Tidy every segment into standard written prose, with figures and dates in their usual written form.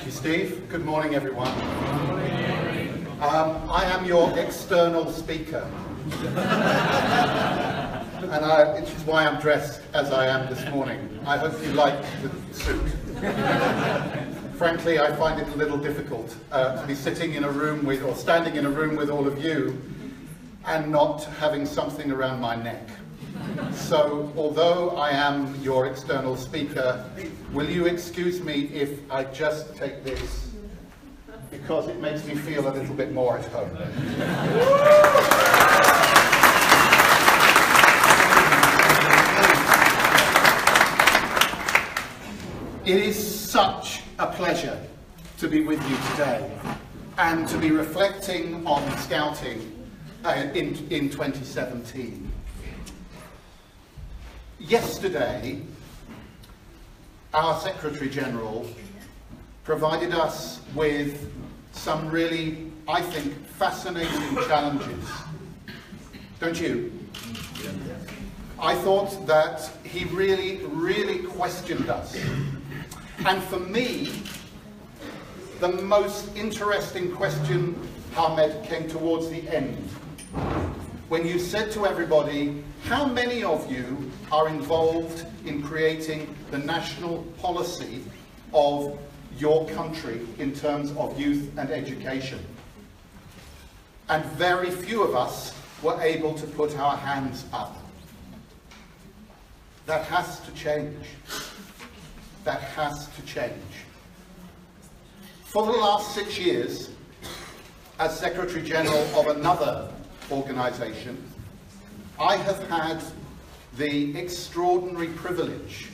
Thank you, Steve. Good morning, everyone. Good morning. I am your external speaker. And which is why I'm dressed as I am this morning. I hope you like the suit. Frankly, I find it a little difficult to be sitting in a room with, or standing in a room with all of you and not having something around my neck. So, although I am your external speaker, will you excuse me if I just take this, because it makes me feel a little bit more at home. It is such a pleasure to be with you today and to be reflecting on Scouting in 2017. Yesterday, our Secretary General provided us with some really, I think, fascinating challenges. Don't you? I thought that he really questioned us. And for me, the most interesting question, Ahmed, came towards the end, when you said to everybody, how many of you are involved in creating the national policy of your country in terms of youth and education? And very few of us were able to put our hands up. That has to change. That has to change. For the last 6 years, as Secretary General of another organisation, I have had the extraordinary privilege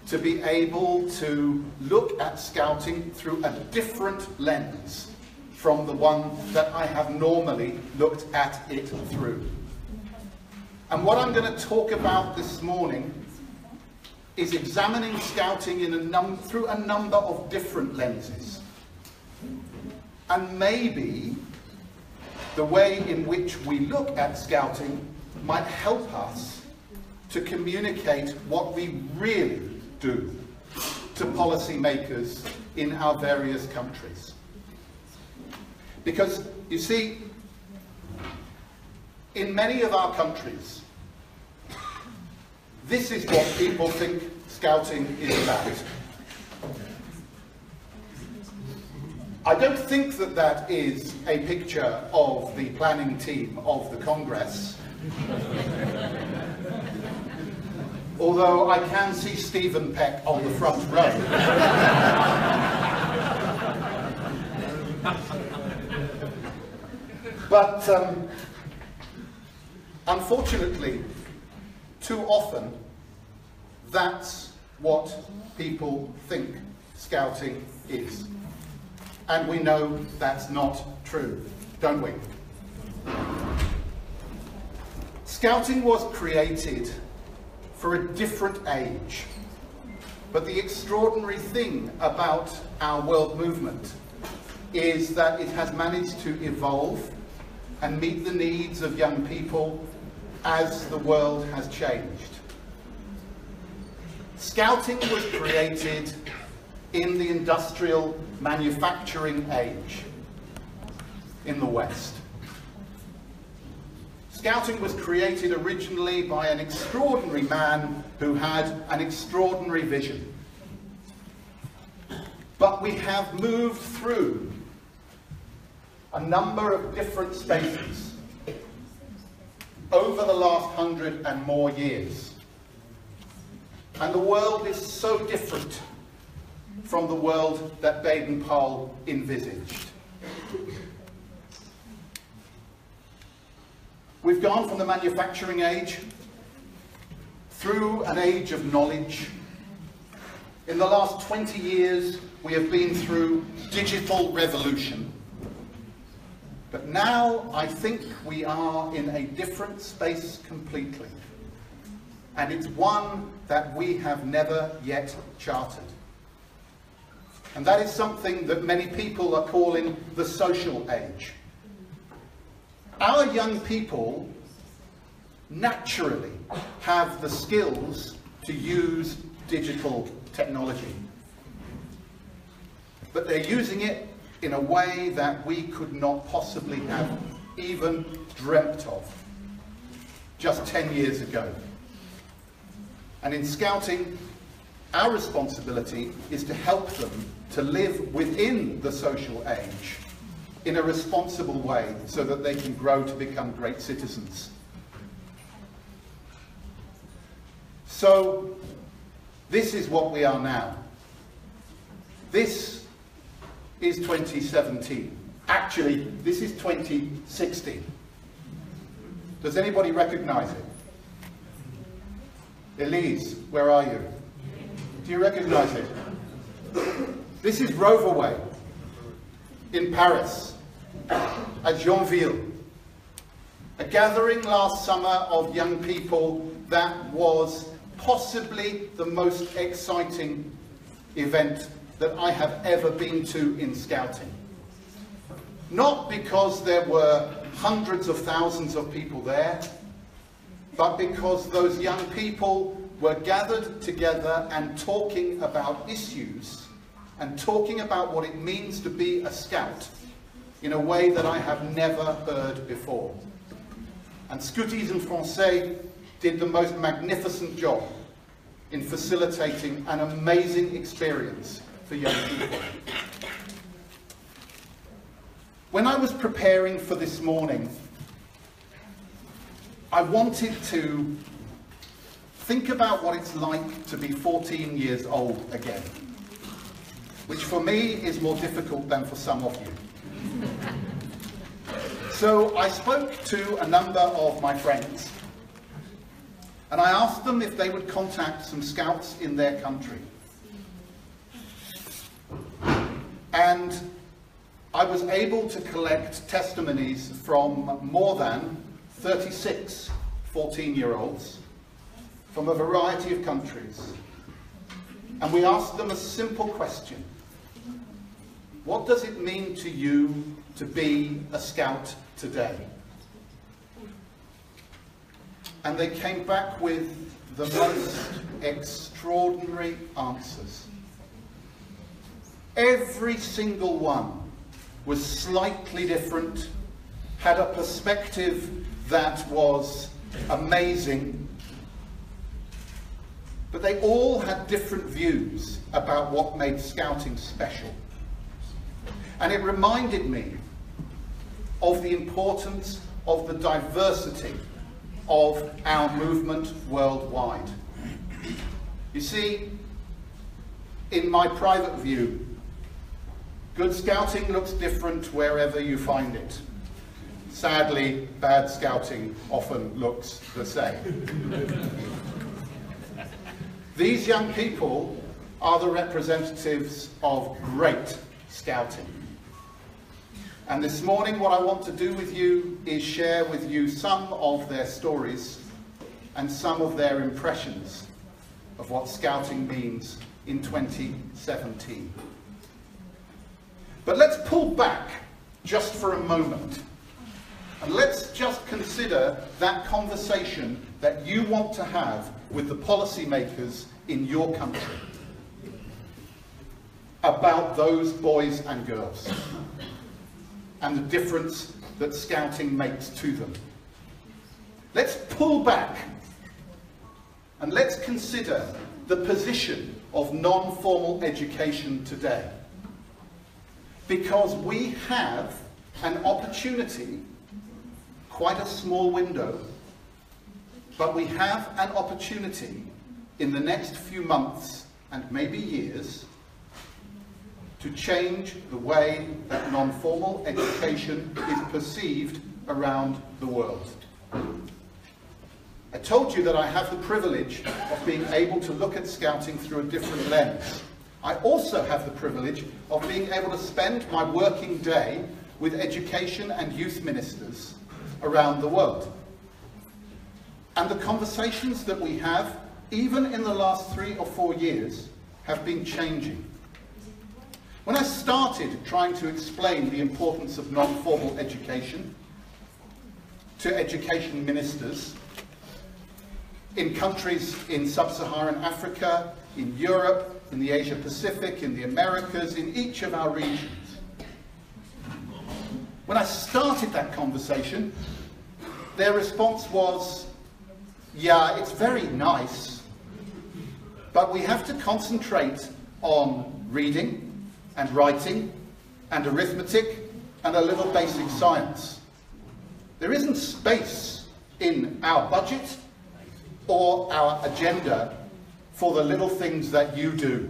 to be able to look at Scouting through a different lens from the one that I have normally looked at it through. And what I'm going to talk about this morning is examining Scouting through a number of different lenses. And maybe the way in which we look at Scouting might help us to communicate what we really do to policymakers in our various countries. Because, you see, in many of our countries, this is what people think Scouting is about. I don't think that that is a picture of the planning team of the Congress. Although I can see Stephen Peck on the front row. But unfortunately, too often, that's what people think Scouting is. And we know that's not true, don't we? Scouting was created for a different age. But the extraordinary thing about our world movement is that it has managed to evolve and meet the needs of young people as the world has changed. Scouting was created in the industrial manufacturing age in the West. Scouting was created originally by an extraordinary man who had an extraordinary vision. But we have moved through a number of different spaces over the last 100 and more years. And the world is so different from the world that Baden-Powell envisaged. We've gone from the manufacturing age through an age of knowledge. In the last 20 years, we have been through digital revolution. But now I think we are in a different space completely. And it's one that we have never yet charted. And that is something that many people are calling the social age. Our young people naturally have the skills to use digital technology. but they're using it in a way that we could not possibly have even dreamt of just 10 years ago. And in Scouting, our responsibility is to help them to live within the social age in a responsible way so that they can grow to become great citizens. So, this is what we are now. This is 2017. Actually, this is 2016. Does anybody recognize it? Elise, where are you? Do you recognize it? This is Roverway in Paris, at Yonville. A gathering last summer of young people that was possibly the most exciting event that I have ever been to in Scouting. Not because there were hundreds of thousands of people there, but because those young people were gathered together and talking about issues and talking about what it means to be a Scout in a way that I have never heard before. And Scoutisme Français did the most magnificent job in facilitating an amazing experience for young people. When I was preparing for this morning, I wanted to think about what it's like to be 14 years old again, which for me is more difficult than for some of you. So I spoke to a number of my friends, and I asked them if they would contact some Scouts in their country. And I was able to collect testimonies from more than 36 14-year-olds from a variety of countries. And we asked them a simple question. What does it mean to you to be a Scout today? And they came back with the most extraordinary answers. Every single one was slightly different, had a perspective that was amazing, but they all had different views about what made Scouting special. And it reminded me of the importance of the diversity of our movement worldwide. You see, in my private view, good Scouting looks different wherever you find it. Sadly, bad Scouting often looks the same. These young people are the representatives of great Scouting. And this morning what I want to do with you is share with you some of their stories and some of their impressions of what Scouting means in 2017. But let's pull back just for a moment and let's just consider that conversation that you want to have with the policymakers in your country about those boys and girls and the difference that Scouting makes to them. Let's pull back and let's consider the position of non-formal education today. Because we have an opportunity, quite a small window, but we have an opportunity in the next few months and maybe years to change the way that non-formal education is perceived around the world. I told you that I have the privilege of being able to look at Scouting through a different lens. I also have the privilege of being able to spend my working day with education and youth ministers around the world. And the conversations that we have, even in the last 3 or 4 years, have been changing. When I started trying to explain the importance of non-formal education to education ministers in countries in sub-Saharan Africa, in Europe, in the Asia Pacific, in the Americas, in each of our regions. When I started that conversation, their response was, yeah, it's very nice, but we have to concentrate on reading and writing and arithmetic and a little basic science. There isn't space in our budget or our agenda for the little things that you do.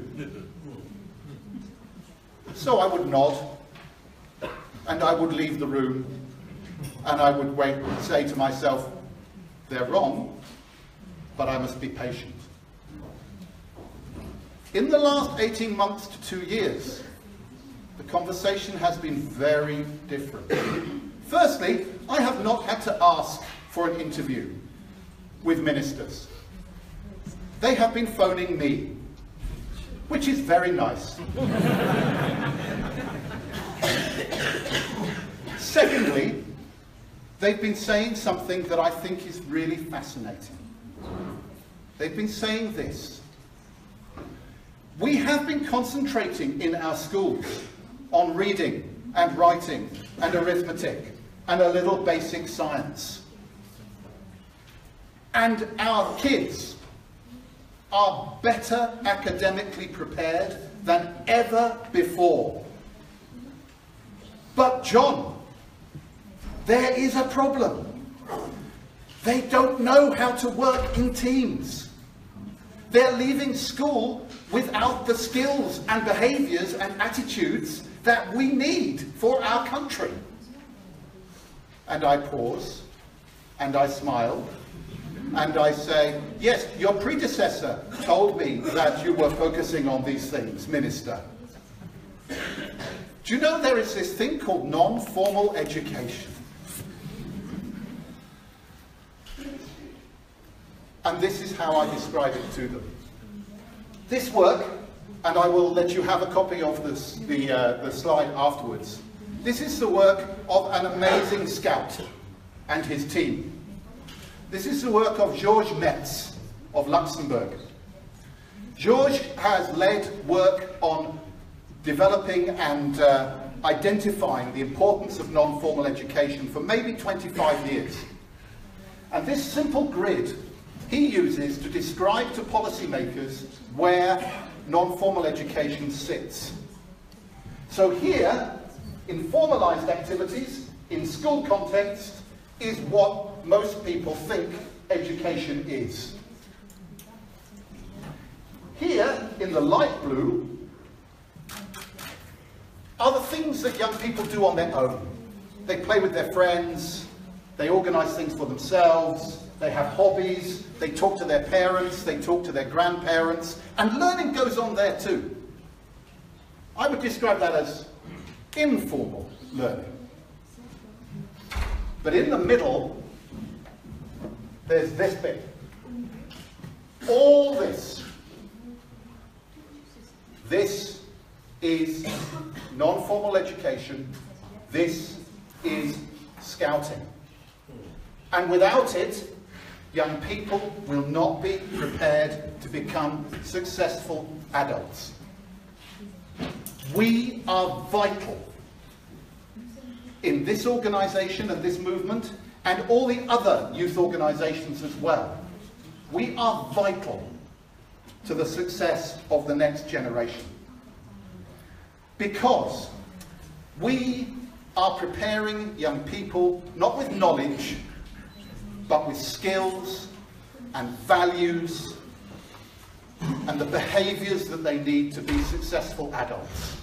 So I would nod, and I would leave the room, and I would wait and say to myself, they're wrong, but I must be patient. In the last 18 months to 2 years, the conversation has been very different. Firstly, I have not had to ask for an interview with ministers. They have been phoning me, which is very nice. Secondly, they've been saying something that I think is really fascinating. They've been saying this: we have been concentrating in our schools on reading and writing and arithmetic and a little basic science. And our kids are better academically prepared than ever before. But John, there is a problem. They don't know how to work in teams. They're leaving school without the skills and behaviours and attitudes that we need for our country. And I pause, and I smile, and I say, yes, your predecessor told me that you were focusing on these things, Minister. Do you know there is this thing called non-formal education? And this is how I describe it to them. This work, and I will let you have a copy of this, the slide afterwards. This is the work of an amazing scout and his team. This is the work of Georges Metz of Luxembourg. Georges has led work on developing and identifying the importance of non-formal education for maybe 25 years. And this simple grid he uses to describe to policymakers where non-formal education sits. So here, in formalised activities, in school context, is what most people think education is. Here, in the light blue, are the things that young people do on their own. They play with their friends, they organise things for themselves, they have hobbies, they talk to their parents, they talk to their grandparents, and learning goes on there too. I would describe that as informal learning. But in the middle, there's this bit. All this. This is non-formal education. This is scouting. And without it, young people will not be prepared to become successful adults. We are vital in this organisation and this movement, and all the other youth organisations as well. We are vital to the success of the next generation, because we are preparing young people not with knowledge, but with skills and values and the behaviours that they need to be successful adults.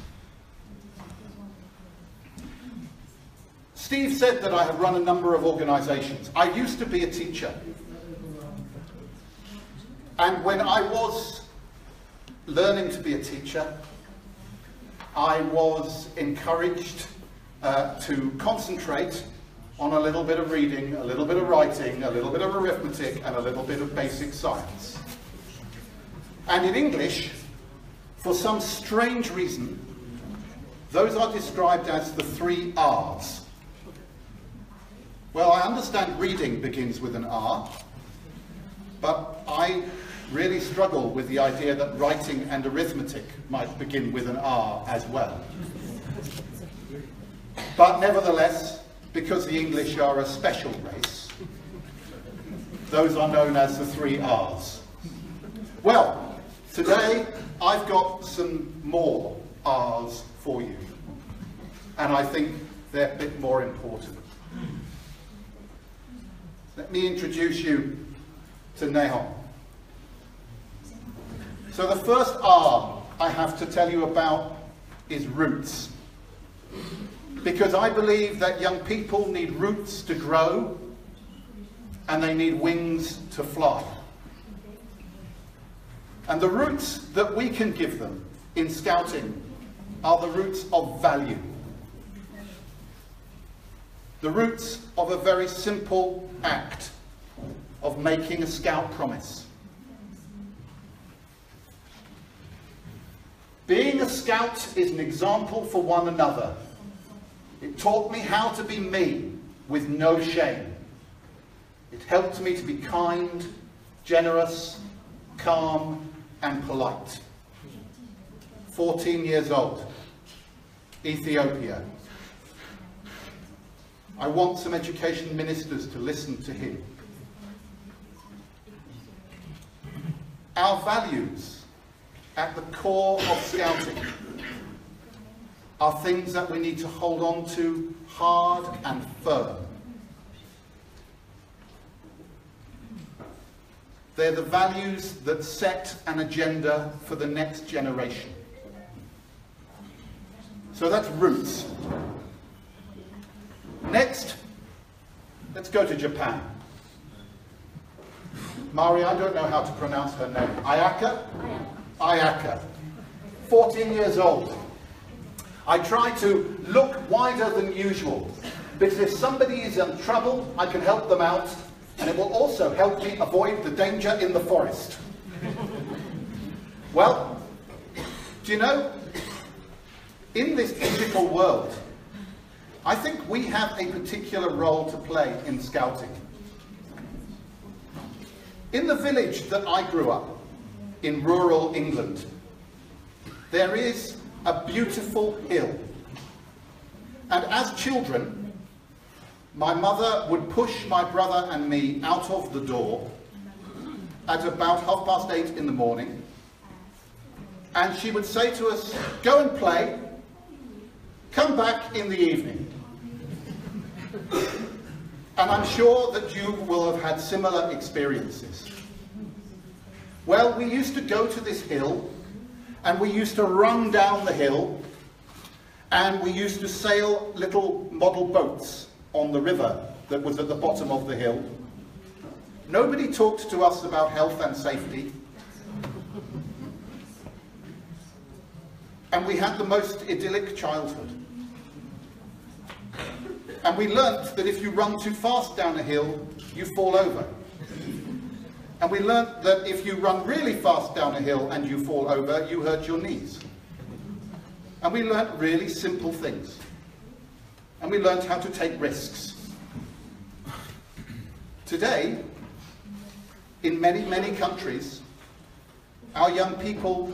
Steve said that I have run a number of organisations. I used to be a teacher. And when I was learning to be a teacher, I was encouraged to concentrate on a little bit of reading, a little bit of writing, a little bit of arithmetic, and a little bit of basic science. And in English, for some strange reason, those are described as the 3 R's. Well, I understand reading begins with an R, but I really struggle with the idea that writing and arithmetic might begin with an R as well. But nevertheless, because the English are a special race, those are known as the 3 R's. Well, today I've got some more R's for you, and I think they're a bit more important. Let me introduce you to Nehon. So the first R I have to tell you about is roots. Because I believe that young people need roots to grow and they need wings to fly. And the roots that we can give them in Scouting are the roots of value. The roots of a very simple act of making a Scout promise. Being a Scout is an example for one another. It taught me how to be me with no shame. It helped me to be kind, generous, calm, and polite. 14 years old, Ethiopia. I want some education ministers to listen to him. Our values at the core of Scouting are things that we need to hold on to hard and firm. They're the values that set an agenda for the next generation. So that's roots. Next, let's go to Japan. Mari, I don't know how to pronounce her name. Ayaka? Ayaka. 14 years old. I try to look wider than usual, because if somebody is in trouble, I can help them out, and it will also help me avoid the danger in the forest. Well, do you know, in this digital world, I think we have a particular role to play in Scouting. In the village that I grew up, in rural England, there is a beautiful hill. And as children, my mother would push my brother and me out of the door at about 8:30 in the morning, and she would say to us, "Go and play, come back in the evening." And I'm sure that you will have had similar experiences. Well, we used to go to this hill, and we used to run down the hill, and we used to sail little model boats on the river that was at the bottom of the hill. Nobody talked to us about health and safety. And we had the most idyllic childhood. And we learnt that if you run too fast down a hill, you fall over. And we learnt that if you run really fast down a hill and you fall over, you hurt your knees. And we learnt really simple things. And we learnt how to take risks. Today, in many, many countries, our young people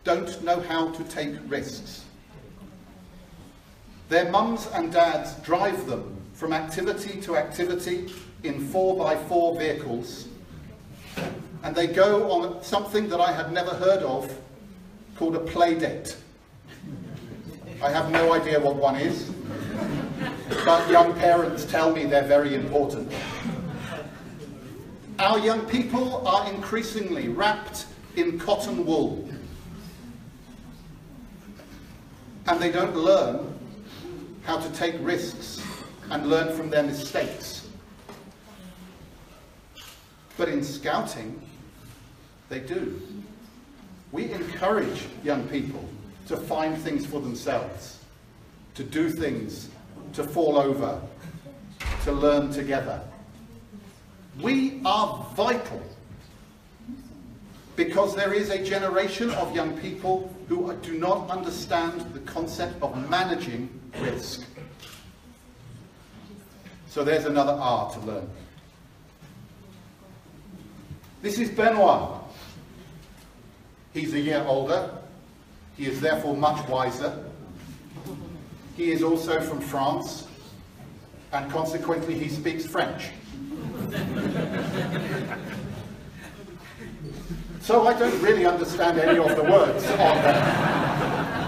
don't know how to take risks. Their mums and dads drive them from activity to activity in 4x4 vehicles, and they go on something that I had never heard of called a play date. I have no idea what one is, but young parents tell me they're very important. Our young people are increasingly wrapped in cotton wool, and they don't learn how to take risks and learn from their mistakes. But in Scouting, they do. We encourage young people to find things for themselves, to do things, to fall over, to learn together. We are vital because there is a generation of young people who do not understand the concept of managing risk. So there's another R to learn. This is Benoit. He's a year older. He is therefore much wiser. He is also from France, and consequently he speaks French. So I don't really understand any of the words on that.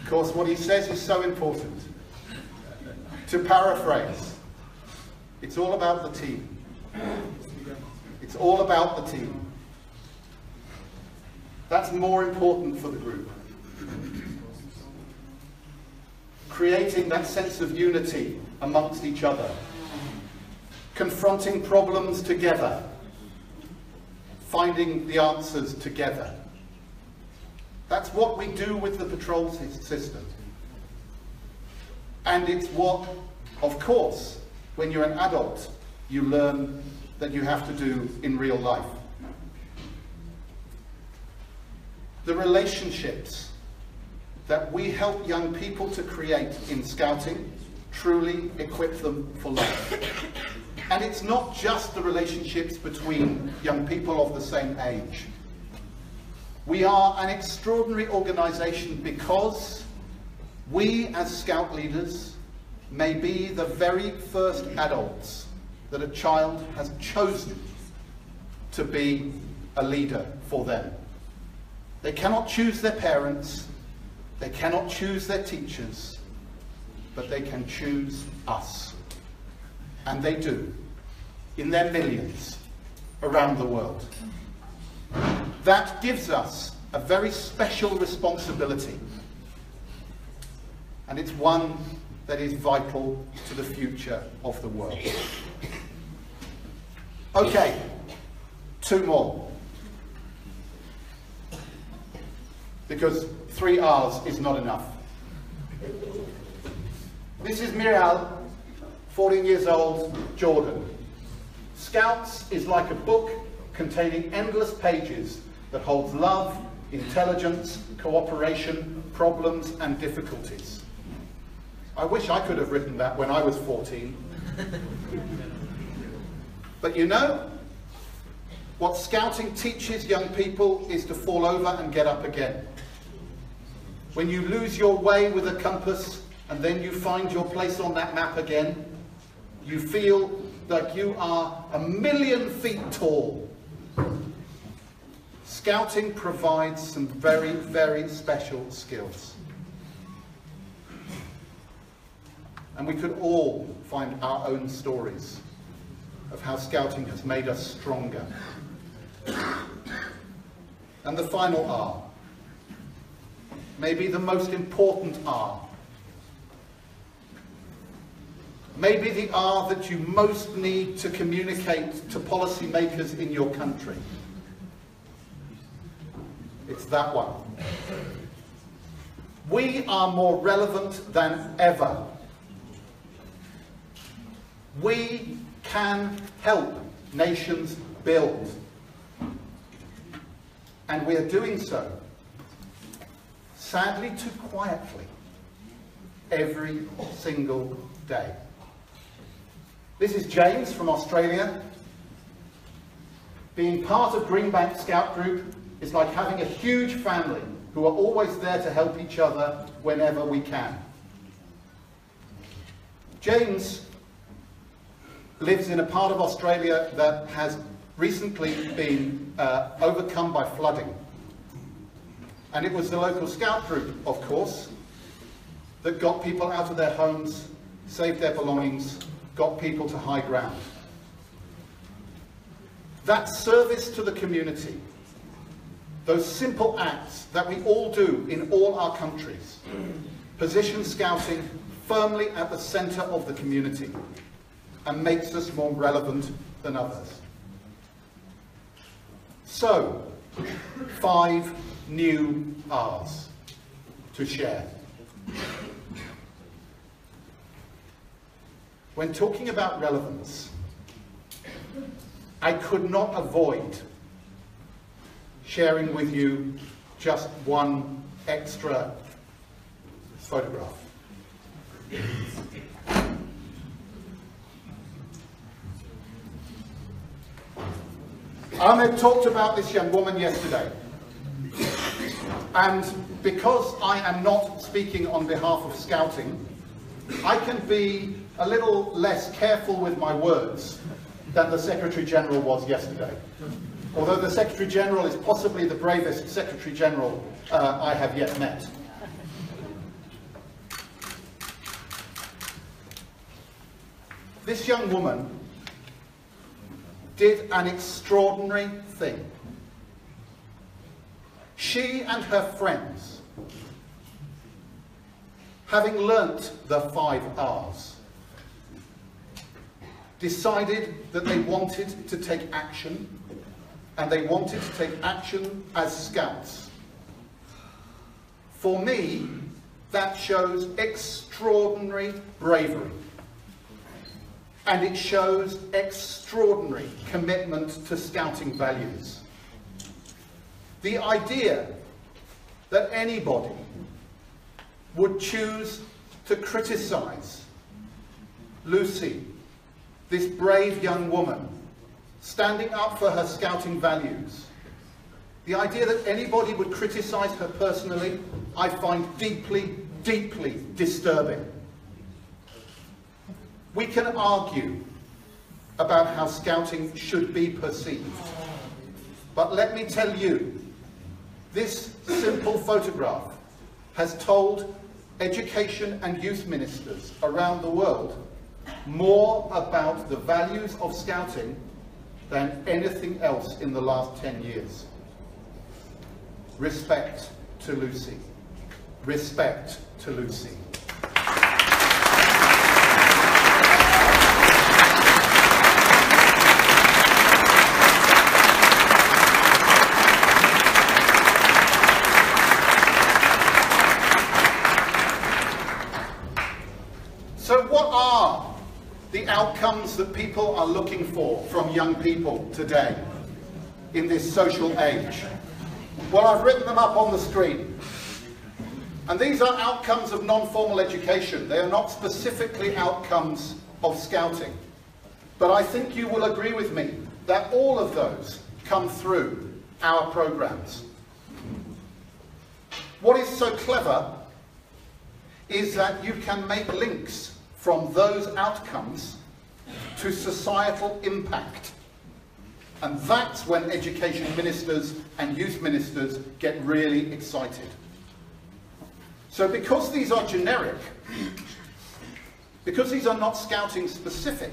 Of course, what he says is so important. To paraphrase, it's all about the team. It's all about the team. That's more important for the group. Creating that sense of unity amongst each other. Confronting problems together. Finding the answers together. That's what we do with the patrol system. And it's what, of course, when you're an adult, you learn that you have to do in real life. The relationships that we help young people to create in Scouting truly equip them for life. And it's not just the relationships between young people of the same age. We are an extraordinary organisation because we, as Scout leaders, may be the very first adults that a child has chosen to be a leader for them. They cannot choose their parents, they cannot choose their teachers, but they can choose us. And they do, in their millions, around the world. That gives us a very special responsibility. And it's one that is vital to the future of the world. Okay, 2 more. Because 3 R's is not enough. This is Miral, 14 years old, Jordan. Scouts is like a book containing endless pages that holds love, intelligence, cooperation, problems and difficulties. I wish I could have written that when I was 14. But you know, what Scouting teaches young people is to fall over and get up again. When you lose your way with a compass and then you find your place on that map again, you feel like you are 1,000,000 feet tall. Scouting provides some very, very special skills. And we could all find our own stories of how Scouting has made us stronger. And the final R, maybe the most important R, maybe the R that you most need to communicate to policymakers in your country. It's that one. We are more relevant than ever. We can help nations build. And we are doing so, sadly too quietly, every single day. This is James from Australia. Being part of Greenbank Scout Group is like having a huge family who are always there to help each other whenever we can. James lives in a part of Australia that has recently been overcome by flooding. And it was the local scout group, of course, that got people out of their homes, saved their belongings, got people to high ground. That service to the community, those simple acts that we all do in all our countries, position Scouting firmly at the centre of the community and makes us more relevant than others. So, 5 new R's to share. When talking about relevance, I could not avoid sharing with you just one extra photograph. Ahmed talked about this young woman yesterday, and because I am not speaking on behalf of Scouting, I can be a little less careful with my words than the Secretary General was yesterday. Although the Secretary General is possibly the bravest Secretary General I have yet met. This young woman did an extraordinary thing. She and her friends, having learnt the 5 R's, decided that they wanted to take action, and they wanted to take action as scouts. For me, that shows extraordinary bravery. And it shows extraordinary commitment to Scouting values. The idea that anybody would choose to criticize Lucy, this brave young woman, standing up for her Scouting values, the idea that anybody would criticize her personally, I find deeply, deeply disturbing. We can argue about how Scouting should be perceived, but let me tell you, this simple photograph has told education and youth ministers around the world more about the values of Scouting than anything else in the last 10 years. Respect to Lucy. Respect to Lucy. So what are the outcomes that people are looking for from young people today in this social age? Well, I've written them up on the screen. And these are outcomes of non-formal education. They are not specifically outcomes of Scouting. But I think you will agree with me that all of those come through our programs. What is so clever is that you can make links from those outcomes to societal impact. And that's when education ministers and youth ministers get really excited. So because these are generic, because these are not Scouting specific,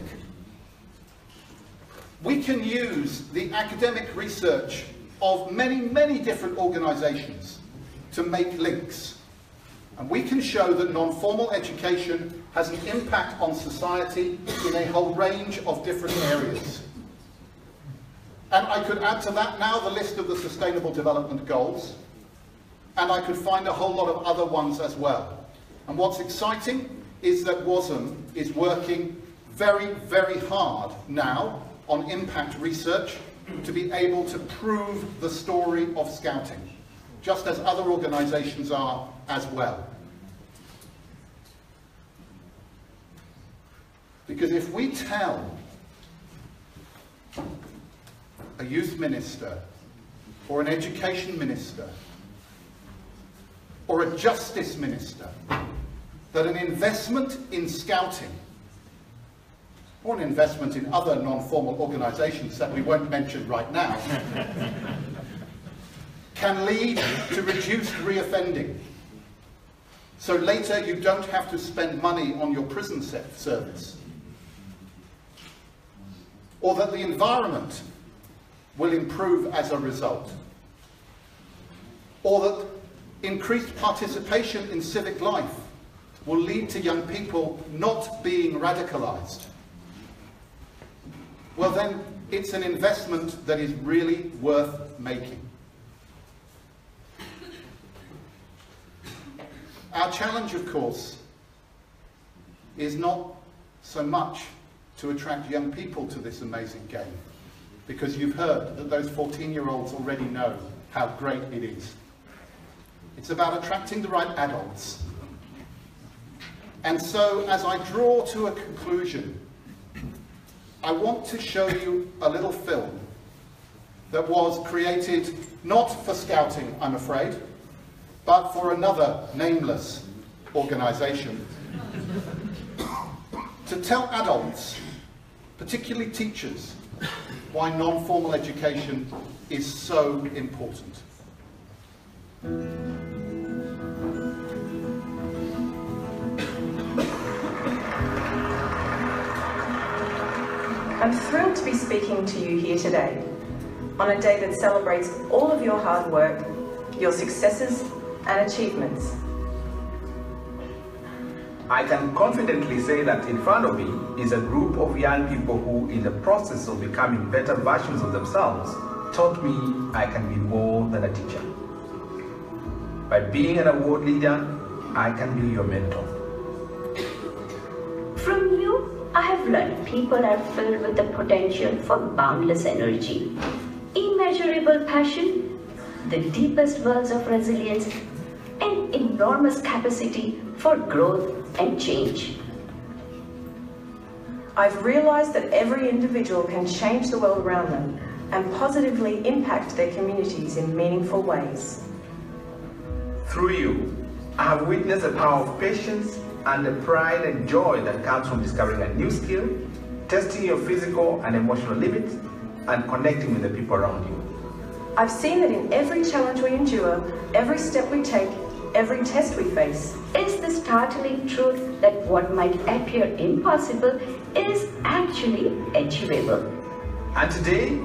we can use the academic research of many, many different organisations to make links. And we can show that non-formal education has an impact on society in a whole range of different areas. And I could add to that now the list of the Sustainable Development Goals, and I could find a whole lot of other ones as well. And what's exciting is that WASM is working very, very hard now on impact research to be able to prove the story of Scouting, just as other organisations are as well. Because if we tell a youth minister or an education minister or a justice minister that an investment in Scouting or an investment in other non-formal organisations that we won't mention right now can lead to reduced reoffending, so later you don't have to spend money on your prison service, or that the environment will improve as a result, or that increased participation in civic life will lead to young people not being radicalised, well then it's an investment that is really worth making. Our challenge, of course, is not so much to attract young people to this amazing game, because you've heard that those 14-year-olds already know how great it is. It's about attracting the right adults. And so, as I draw to a conclusion, I want to show you a little film that was created not for Scouting, I'm afraid, but for another nameless organisation, to tell adults, particularly teachers, why non-formal education is so important. I'm thrilled to be speaking to you here today, on a day that celebrates all of your hard work, your successes and achievements. I can confidently say that in front of me is a group of young people who, in the process of becoming better versions of themselves, taught me I can be more than a teacher. By being an award leader, I can be your mentor. From you, I have learned people are filled with the potential for boundless energy, immeasurable passion, the deepest wells of resilience, and enormous capacity for growth and change. I've realised that every individual can change the world around them and positively impact their communities in meaningful ways. Through you, I have witnessed the power of patience and the pride and joy that comes from discovering a new skill, testing your physical and emotional limits, and connecting with the people around you. I've seen that in every challenge we endure, every step we take, every test we face, Is the startling truth that what might appear impossible is actually achievable. And today,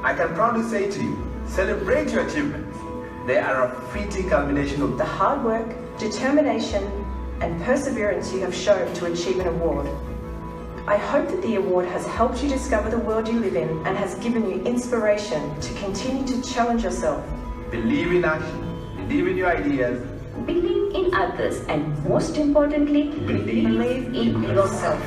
I can proudly say to you, celebrate your achievements. They are a fitting culmination of the hard work, determination, and perseverance you have shown to achieve an award. I hope that the award has helped you discover the world you live in and has given you inspiration to continue to challenge yourself. Believe in action, believe in your ideas, Believe in others, and most importantly, believe in yourself.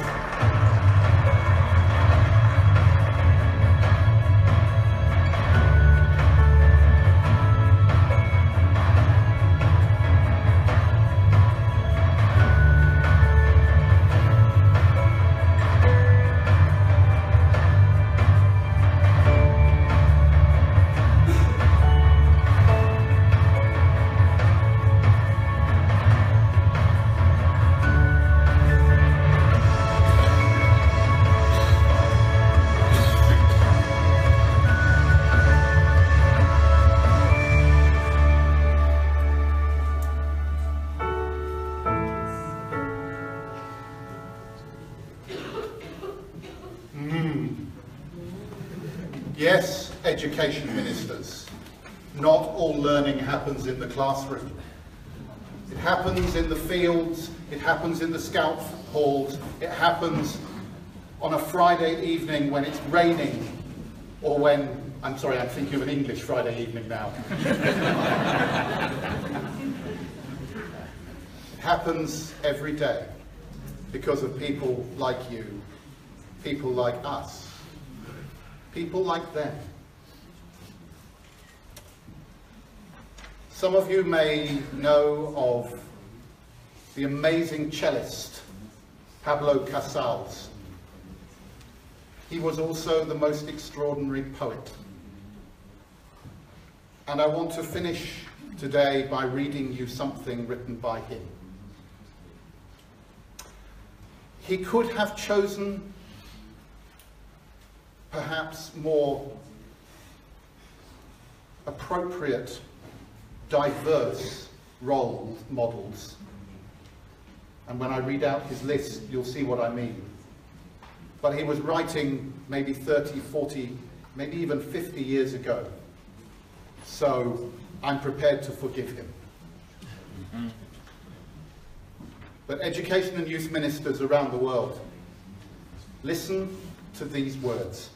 Yes, education ministers, not all learning happens in the classroom. It happens in the fields, it happens in the scout halls, it happens on a Friday evening when it's raining, or when, I'm sorry, I'm thinking of an English Friday evening now. It happens every day because of people like you, people like us. People like them. Some of you may know of the amazing cellist, Pablo Casals. He was also the most extraordinary poet. And I want to finish today by reading you something written by him. He could have chosen perhaps more appropriate, diverse role models. And when I read out his list, you'll see what I mean. But he was writing maybe 30, 40, maybe even 50 years ago. So I'm prepared to forgive him. But education and youth ministers around the world, listen to these words.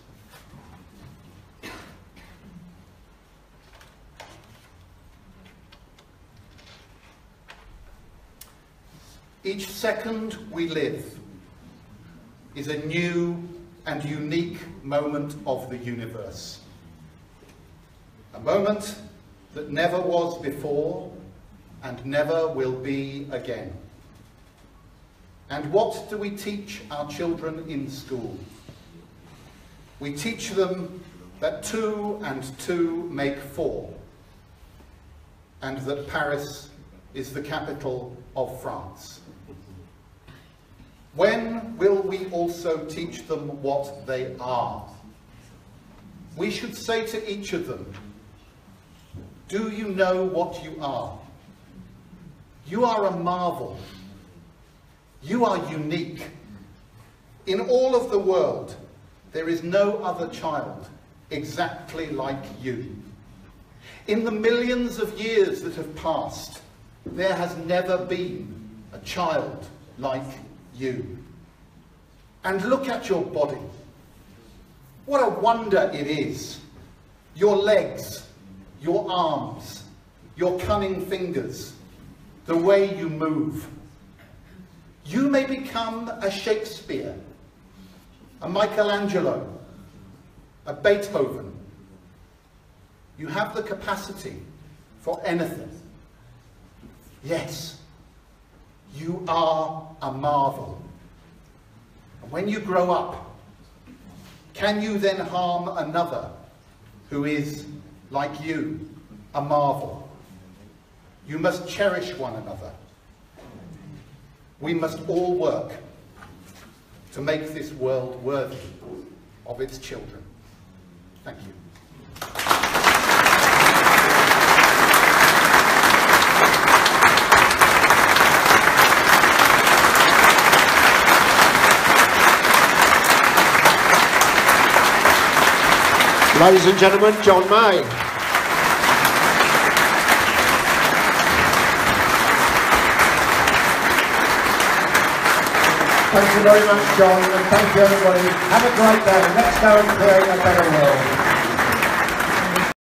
Each second we live is a new and unique moment of the universe. A moment that never was before and never will be again. And what do we teach our children in school? We teach them that 2 and 2 make 4, and that Paris is the capital of France? When will we also teach them what they are? We should say to each of them, do you know what you are? You are a marvel. You are unique. In all of the world, there is no other child exactly like you. In the millions of years that have passed, there has never been a child like you. And look at your body. What a wonder it is. Your legs, your arms, your cunning fingers, the way you move. You may become a Shakespeare, a Michelangelo, a Beethoven. You have the capacity for anything. Yes, you are a marvel. And when you grow up, can you then harm another who is, like you, a marvel? You must cherish one another. We must all work to make this world worthy of its children. Thank you. Ladies and gentlemen, John May. Thank you very much, John, and thank you everybody. Have a great day. Let's go and create a better world.